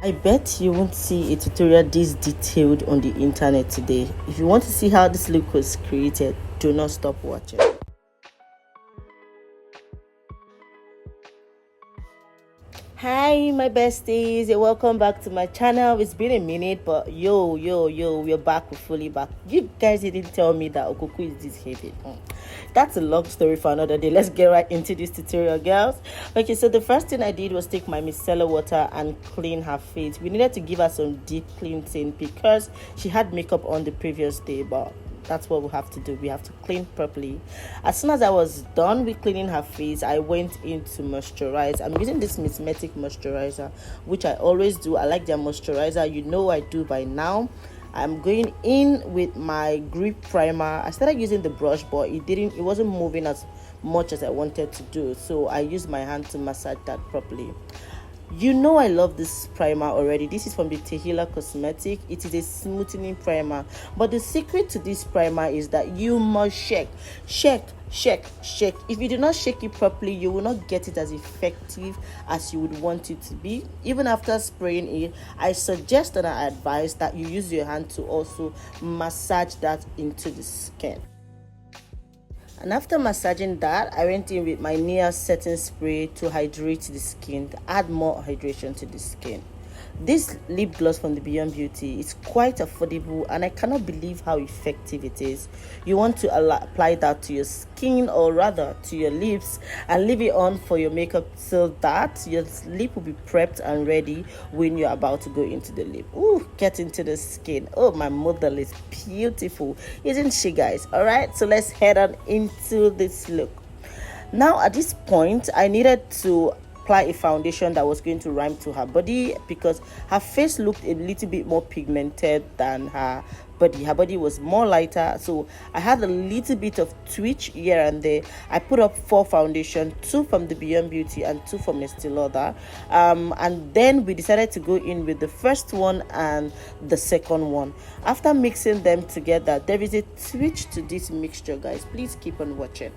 I bet you won't see a tutorial this detailed on the internet today. If you want to see how this look was created, do not stop watching. Hi my besties, and welcome back to my channel. It's been a minute, but we're back, we're fully back. You guys didn't tell me that Okuku is this heavy. That's a long story for another day. Let's get right into this tutorial, girls. Okay, so the first thing I did was take my micellar water and clean her face. We needed to give her some deep cleansing because she had makeup on the previous day, but that's what we have to do. We have to clean properly. As soon as I was done with cleaning her face, I went in to moisturize. I'm using this Mismetic moisturizer, which I always do. I like their moisturizer. You know I do by now. I'm going in with my grip primer. I started using the brush, but it wasn't moving as much as I wanted to do, so I used my hand to massage that properly. You know I love this primer already. This is from the Tehila Cosmetic. It is a smoothing primer, but the secret to this primer is that you must shake. If you do not shake it properly, you will not get it as effective as you would want it to be. Even after spraying it, I suggest and I advise that you use your hand to also massage that into the skin. And after massaging that, I went in with my Nia setting spray to hydrate the skin, to add more hydration to the skin. This lip gloss from the Beyond Beauty is quite affordable, and I cannot believe how effective it is. You want to apply that to your skin, or rather to your lips, and leave it on for your makeup so that your lip will be prepped and ready when you're about to go into the lip. Ooh, get into the skin. Oh, my model is beautiful, isn't she, guys? All right, so let's head on into this look. Now at this point, I needed to apply a foundation that was going to rhyme to her body because her face looked a little bit more pigmented than her body. Her body was more lighter, so I had a little bit of twitch here and there. I put up 4 foundation, 2 from the Beyond Beauty and 2 from Estee Lauder, and then we decided to go in with the first one and the second one. After mixing them together, there is a twitch to this mixture, guys. Please keep on watching.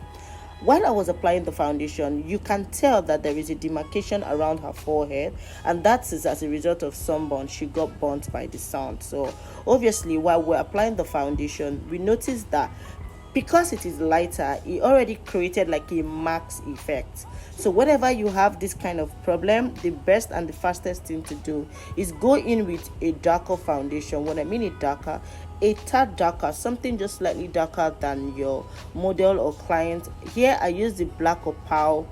While I was applying the foundation, you can tell that there is a demarcation around her forehead, and that is as a result of sunburn. She got burnt by the sun. So obviously, while we're applying the foundation, we noticed that because it is lighter, it already created like a max effect. So whenever you have this kind of problem, the best and the fastest thing to do is go in with a darker foundation. When I mean it darker, a tad darker, something just slightly darker than your model or client. Here I use the Black Opal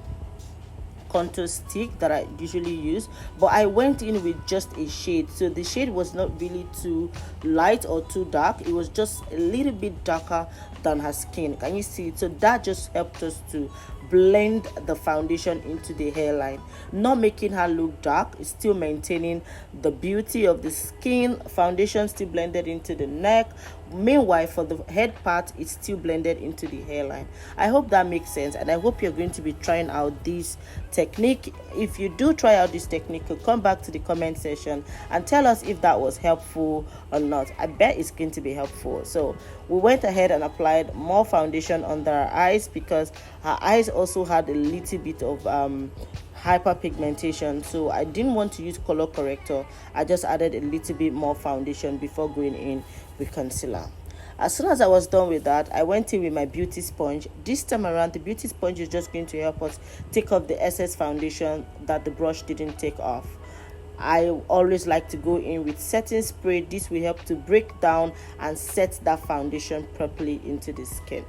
contour stick that I usually use, but I went in with just a shade, so the shade was not really too light or too dark. It was just a little bit darker than her skin. Can you see it? So that just helped us to blend the foundation into the hairline, not making her look dark. It's still maintaining the beauty of the skin. Foundation still blended into the neck. Meanwhile, for the head part, it's still blended into the hairline. I hope that makes sense, and I hope you're going to be trying out this technique. If you do try out this technique, come back to the comment section and tell us if that was helpful or not. I bet it's going to be helpful. So we went ahead and applied more foundation under her eyes because her eyes also had a little bit of hyperpigmentation, so I didn't want to use color corrector. I just added a little bit more foundation before going in with concealer. As soon as I was done with that, I went in with my beauty sponge. This time around, the beauty sponge is just going to help us take off the excess foundation that the brush didn't take off. I always like to go in with setting spray. This will help to break down and set that foundation properly into the skin.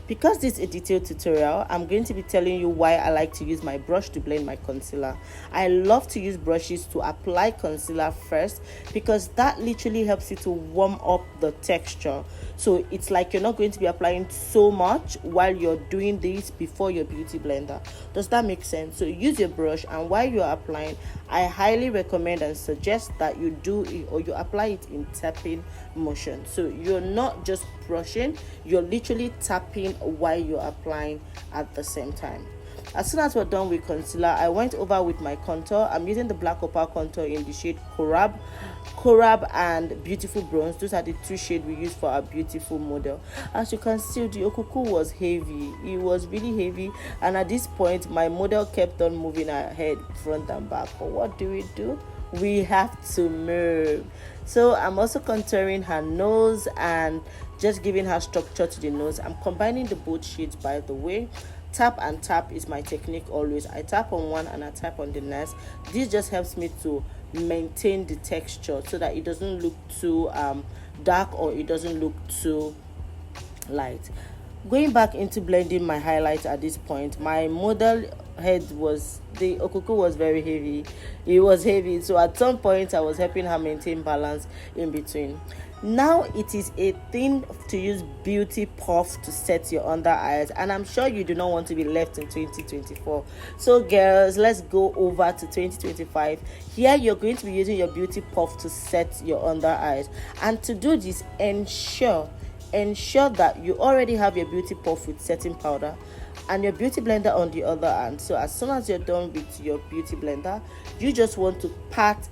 Because this is a detailed tutorial, I'm going to be telling you why I like to use my brush to blend my concealer. I love to use brushes to apply concealer first because that literally helps you to warm up the texture. So it's like you're not going to be applying so much while you're doing this before your beauty blender. Does that make sense? So use your brush, and while you're applying, I highly recommend and suggest that you do it or you apply it in tapping motion. So you're not just brushing, you're literally tapping while you're applying at the same time. As soon as we're done with concealer, I went over with my contour. I'm using the Black Opal contour in the shade Corab and Beautiful Bronze. Those are the 2 shades we use for our beautiful model. As you can see, the okuku was heavy. It was really heavy, and at this point my model kept on moving her head front and back. But what do? We have to move. So I'm also contouring her nose and just giving her structure to the nose. I'm combining the both shades, by the way. Tap and tap is my technique always. I tap on one and I tap on the next. This just helps me to maintain the texture so that it doesn't look too dark, or it doesn't look too light. Going back into blending my highlight at this point, my model head was, the okuku was very heavy. It was heavy, so at some point I was helping her maintain balance in between. Now it is a thing to use beauty puff to set your under eyes, and I'm sure you do not want to be left in 2024. So girls, let's go over to 2025. Here you're going to be using your beauty puff to set your under eyes, and to do this, ensure that you already have your beauty puff with setting powder and your beauty blender on the other hand. So as soon as you're done with your beauty blender, you just want to pat.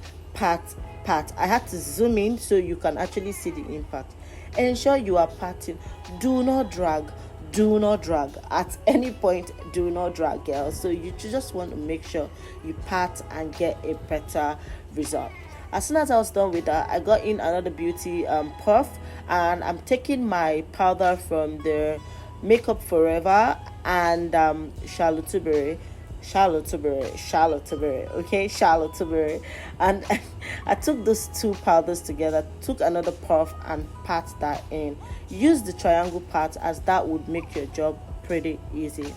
I had to zoom in so you can actually see the impact. Ensure you are patting. Do not drag. Do not drag at any point. Do not drag, girls. So you just want to make sure you pat and get a better result. As soon as I was done with that, I got in another beauty puff, and I'm taking my powder from the Makeup Forever and Charlotte Tilbury, okay, Charlotte Tilbury, and I took those two powders together, took another puff and pat that in. Use the triangle pat, as that would make your job pretty easy.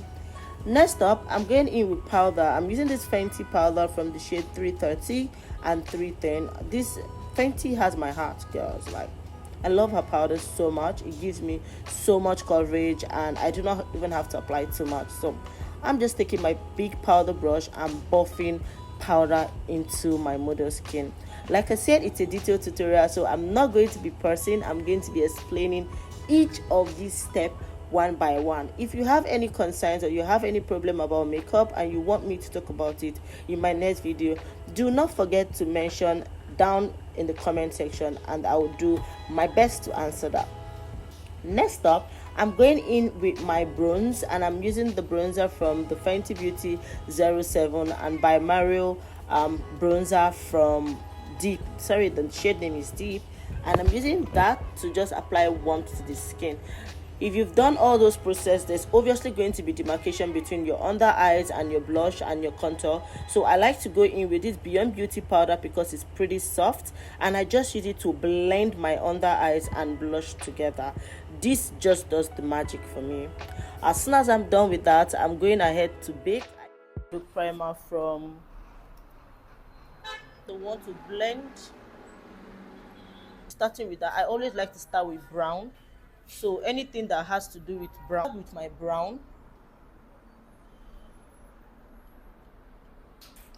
Next up, I'm going in with powder. I'm using this Fenty powder from the shade 330 and 310. This Fenty has my heart, girls. Like, I love her powder so much. It gives me so much coverage, and I do not even have to apply too much. So I'm just taking my big powder brush and buffing powder into my model skin. Like I said, it's a detailed tutorial, so I'm not going to be parsing. I'm going to be explaining each of these steps one by one. If you have any concerns or you have any problem about makeup and you want me to talk about it in my next video, do not forget to mention down in the comment section, and I will do my best to answer that. Next up, I'm going in with my bronze, and I'm using the bronzer from the Fenty Beauty 07 and by Mario bronzer from Deep. Sorry, the shade name is Deep, and I'm using that to just apply warmth to the skin. If you've done all those processes, there's obviously going to be demarcation between your under eyes and your blush and your contour. So I like to go in with this Beyond Beauty powder because it's pretty soft, and I just use it to blend my under eyes and blush together. This just does the magic for me. As soon as I'm done with that, I'm going ahead to bake. The primer from the one to blend. Starting with that, I always like to start with brown. So anything that has to do with brown, with my brown,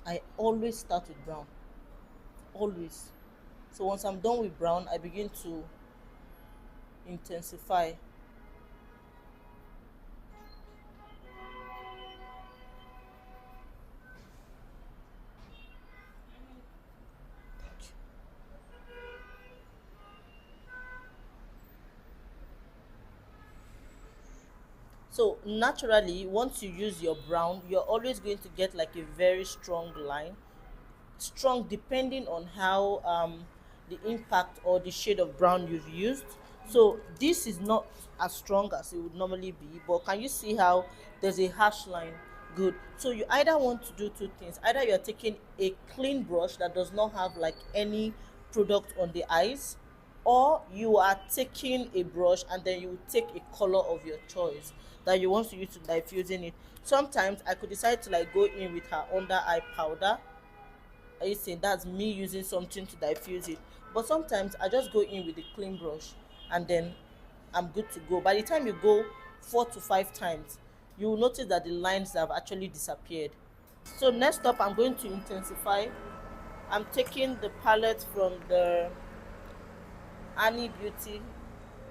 I always start with brown, always. So once I'm done with brown, I begin to intensify. So naturally, once you use your brown, you're always going to get like a very strong line. Strong depending on how the impact or the shade of brown you've used. So this is not as strong as it would normally be, but can you see how there's a harsh line? Good. So you either want to do two things. Either you're taking a clean brush that does not have like any product on the eyes, or you are taking a brush and then you take a color of your choice that you want to use to diffusing it. Sometimes I could decide to like go in with her under eye powder. Are you saying that's me using something to diffuse it? But sometimes I just go in with a clean brush and then I'm good to go. By the time you go 4 to 5 times, you will notice that the lines have actually disappeared. So next up, I'm going to intensify. I'm taking the palette from the Annie Beauty.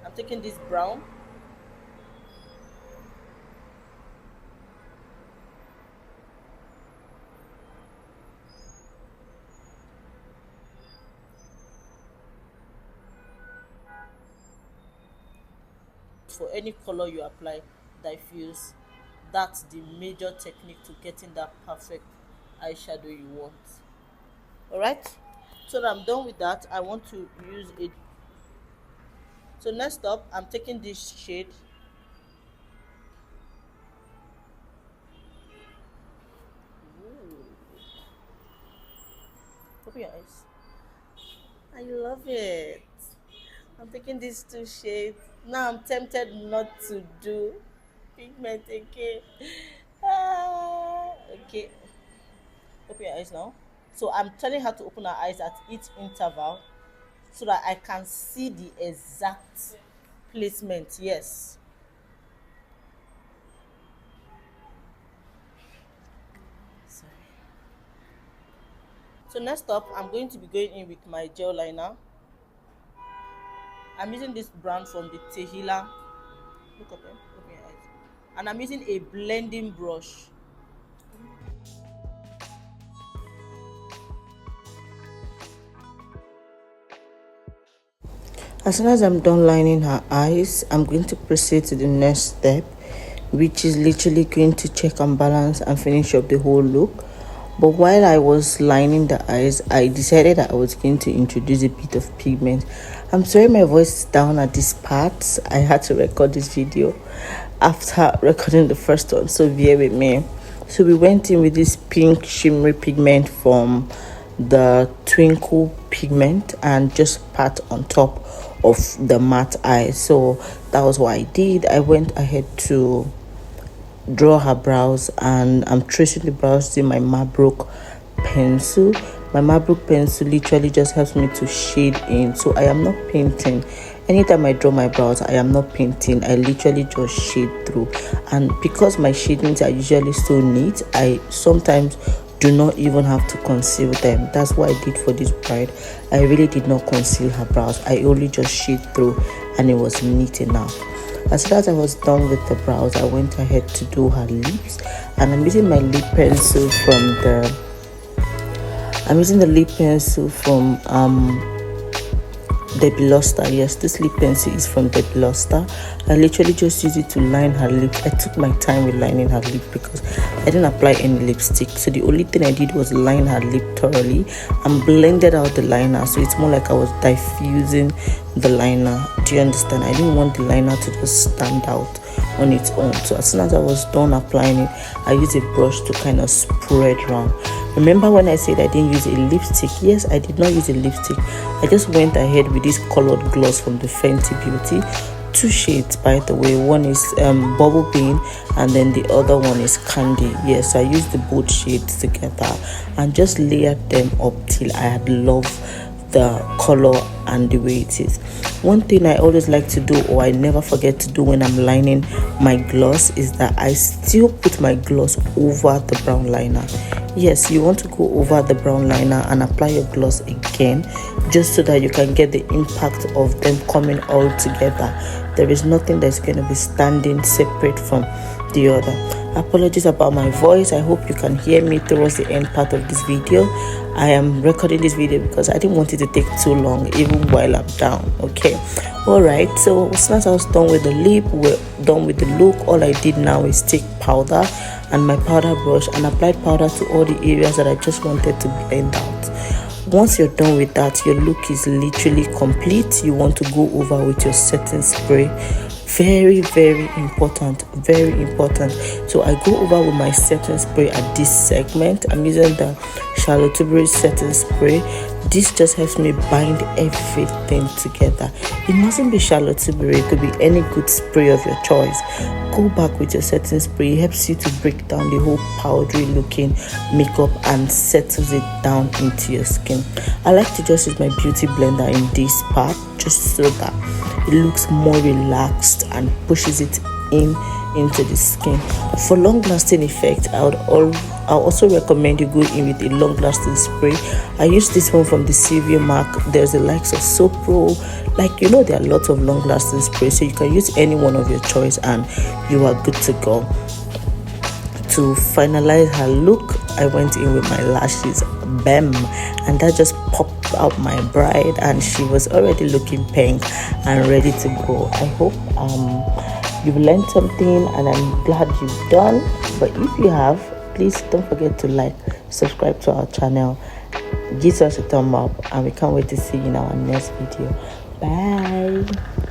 I'm taking this brown. For any color you apply, diffuse. That's the major technique to getting that perfect eyeshadow you want. All right, so that I'm done with that, I want to use it. So next up, I'm taking this shade. Ooh, open your eyes. I love it. I'm taking these two shades. Now I'm tempted not to do pigment again. Okay, open your eyes now. So I'm telling her to open her eyes at each interval so that I can see the exact placement. Yes. Sorry. So next up, I'm going to be going in with my gel liner. I'm using this brand from the Tehila. Look up there. Open your eyes. And I'm using a blending brush. As soon as I'm done lining her eyes, I'm going to proceed to the next step, which is literally going to check and balance and finish up the whole look. But while I was lining the eyes, I decided that I was going to introduce a bit of pigment. I'm sorry my voice is down at this part. I had to record this video after recording the first one, so bear with me. So we went in with this pink shimmery pigment from the Twinkle pigment and just pat on top of the matte eye. So that was what I did. I went ahead to draw her brows, and I'm tracing the brows using my Mabrook pencil. My Mabrook pencil literally just helps me to shade in, so I am not painting. Anytime I draw my brows, I am not painting. I literally just shade through, and because my shadings are usually so neat, I sometimes do not even have to conceal them. That's what I did for this bride. I really did not conceal her brows. I only just shade through, and it was neat enough. As soon as I was done with the brows, I went ahead to do her lips, and I'm using my lip pencil from the lip pencil from Debbie Luster. Yes, this lip pencil is from Debbie Luster. I literally just used it to line her lips. I took my time with lining her lip because I didn't apply any lipstick. So the only thing I did was line her lip thoroughly and blended out the liner. So it's more like I was diffusing the liner. Do you understand? I didn't want the liner to just stand out on its own. So as soon as I was done applying it, I used a brush to kind of spread around. Remember when I said I didn't use a lipstick? Yes, I did not use a lipstick. I just went ahead with this colored gloss from the Fenty Beauty. Two shades, by the way. One is Bubble Bean, and then the other one is Candy. Yes, I used the both shades together and just layered them up till I had loved the color and the way it is. One thing I always like to do, or I never forget to do when I'm lining my gloss, is that I still put my gloss over the brown liner. Yes, you want to go over the brown liner and apply your gloss again, just so that you can get the impact of them coming all together. There is nothing that's going to be standing separate from the other. Apologies about my voice. I hope you can hear me towards the end part of this video. I am recording this video because I didn't want it to take too long, even while I'm down. Okay, all right. So since I was done with the lip, we're done with the look. All I did now is take powder and my powder brush and applied powder to all the areas that I just wanted to blend out. Once you're done with that, your look is literally complete. You want to go over with your setting spray. Very, very important, very important. So I go over with my setting spray at this segment. I'm using the Charlotte Tilbury setting spray. This just helps me bind everything together. It mustn't be Charlotte Tilbury, it could be any good spray of your choice. Go back with your setting spray. It helps you to break down the whole powdery looking makeup and settles it down into your skin. I like to just use my beauty blender in this part, just so that it looks more relaxed and pushes it into the skin. For long lasting effect, I also recommend you go in with a long lasting spray. I use this one from the Sylvia Mark. There's the likes of Sopro. Like, you know, there are lots of long lasting sprays, so you can use any one of your choice and you are good to go. To finalize her look, I went in with my lashes, bam, and that just popped out my bride, and she was already looking pink and ready to go. I hope you've learned something, and I'm glad you've done. But if you have, please don't forget to like, subscribe to our channel, Give us a thumb up, and we can't wait to see you in our next video. Bye.